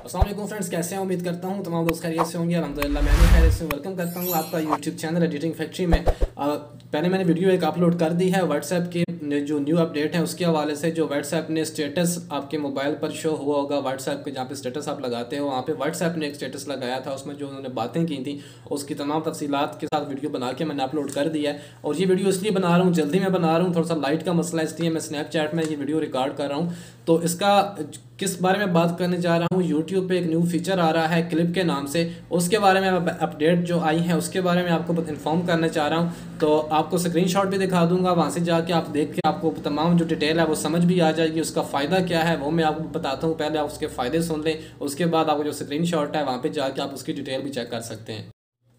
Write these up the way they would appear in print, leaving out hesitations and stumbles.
अस्सलाम वालेकुम फ्रेंड्स, कैसे हैं? उम्मीद करता हूँ तमाम दोस्त खैरियत से होंगे। अल्हम्दुलिल्लाह मैं भी खैरियत से वेलकम करता हूँ आपका यूट्यूब चैनल एडिटिंग फैक्ट्री में। पहले मैंने वीडियो एक अपलोड कर दी है व्हाट्सएप के जो न्यू अपडेट है उसके हवाले से। जो व्हाट्सएप ने स्टेटस आपके मोबाइल पर शो हुआ होगा, व्हाट्सएप के जहाँ पे स्टेटस आप लगाते हो वहाँ पे व्हाट्सएप ने एक स्टेटस लगाया था, उसमें जो उन्होंने बातें की थी उसकी तमाम तफसीलात के साथ वीडियो बना के मैंने अपलोड कर दिया है। और ये वीडियो इसलिए बना रहा हूँ, जल्दी में बना रहा हूँ, थोड़ा सा लाइट का मसला है इसलिए मैं स्नैपचैट में ये वीडियो रिकॉर्ड कर रहा हूँ। तो इसका किस बारे में बात करने जा रहा हूँ, यूट्यूब पे एक न्यू फीचर आ रहा है क्लिप के नाम से, उसके बारे में अपडेट जो आई है उसके बारे में आपको इन्फॉर्म करना चाह रहा हूँ। तो आपको स्क्रीनशॉट भी दिखा दूंगा, वहाँ से जाके आप देख के आपको तमाम जो डिटेल है वो समझ भी आ जाएगी। उसका फ़ायदा क्या है वो मैं आपको बताता हूँ, पहले आप उसके फ़ायदे सुन लें, उसके बाद आपको जो स्क्रीनशॉट है वहाँ पे जाके आप उसकी डिटेल भी चेक कर सकते हैं।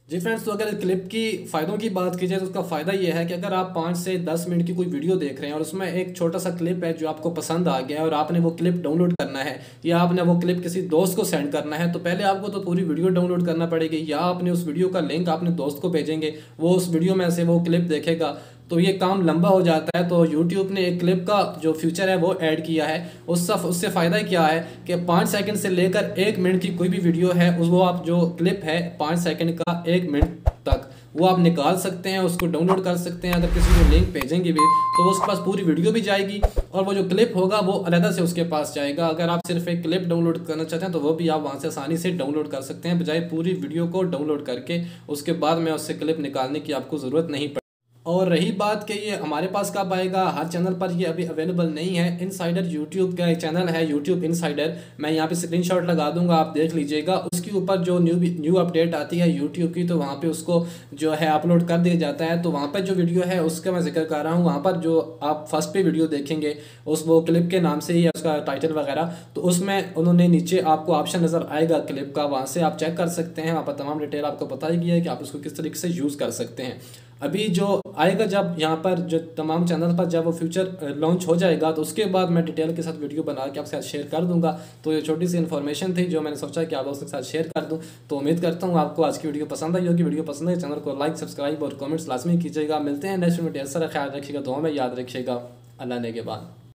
जी फ्रेंड्स, तो अगर क्लिप की फ़ायदों की बात की जाए तो उसका फ़ायदा ये है कि अगर आप 5 से 10 मिनट की कोई वीडियो देख रहे हैं और उसमें एक छोटा सा क्लिप है जो आपको पसंद आ गया है और आपने वो क्लिप डाउनलोड करना है या आपने वो क्लिप किसी दोस्त को सेंड करना है, तो पहले आपको तो पूरी वीडियो डाउनलोड करना पड़ेगी या आपने उस वीडियो का लिंक अपने दोस्त को भेजेंगे, वो उस वीडियो में से वो क्लिप देखेगा, तो ये काम लंबा हो जाता है। तो यूट्यूब ने एक क्लिप का जो फीचर है वो ऐड किया है। उससे फ़ायदा क्या है कि 5 सेकंड से लेकर 1 मिनट की कोई भी वीडियो है वो आप जो क्लिप है 5 सेकंड का 1 मिनट तक वो आप निकाल सकते हैं, उसको डाउनलोड कर सकते हैं। अगर किसी को लिंक भेजेंगे भी तो उसके पास पूरी वीडियो भी जाएगी और वो जो क्लिप होगा वो अलग से उसके पास जाएगा। अगर आप सिर्फ एक क्लिप डाउनलोड करना चाहते हैं तो वो भी आप वहाँ से आसानी से डाउनलोड कर सकते हैं, बजाय पूरी वीडियो को डाउनलोड करके उसके बाद में उससे क्लिप निकालने की आपको ज़रूरत नहीं पड़ेगी। और रही बात कि ये हमारे पास कब आएगा, हर चैनल पर ये अभी अवेलेबल नहीं है। इनसाइडर यूट्यूब का एक चैनल है, यूट्यूब इनसाइडर, मैं यहाँ पे स्क्रीनशॉट लगा दूंगा, आप देख लीजिएगा। उसके ऊपर जो न्यू अपडेट आती है यूट्यूब की तो वहाँ पे उसको जो है अपलोड कर दिया जाता है। तो वहाँ पर जो वीडियो है उसका मैं जिक्र कर रहा हूँ। वहाँ पर जो आप फर्स्ट पे वीडियो देखेंगे उस वो क्लिप के नाम से ही है उसका टाइटल वगैरह, तो उसमें उन्होंने नीचे आपको ऑप्शन नज़र आएगा क्लिप का, वहाँ से आप चेक कर सकते हैं। वहाँ पर तमाम डिटेल आपको बताई गई है कि आप उसको किस तरीके से यूज़ कर सकते हैं। अभी जो आएगा जब यहाँ पर जो तमाम चैनल पर जब वो फ्यूचर लॉन्च हो जाएगा तो उसके बाद मैं डिटेल के साथ वीडियो बना के आपके साथ शेयर कर दूंगा। तो ये छोटी सी इन्फॉर्मेशन थी जो मैंने सोचा कि आप लोगों के साथ शेयर कर दूं। तो उम्मीद करता हूँ आपको आज की वीडियो पसंद आई होगी। वीडियो पसंद है चैनल को लाइक, सब्सक्राइब और कमेंट्स लाजमी कीजिएगा। मिलते हैं नेक्स्ट वीडियो में, ढेर सारा ख्याल रखिएगा, दुआ में याद रखिएगा। अल्लाह ने के बाद।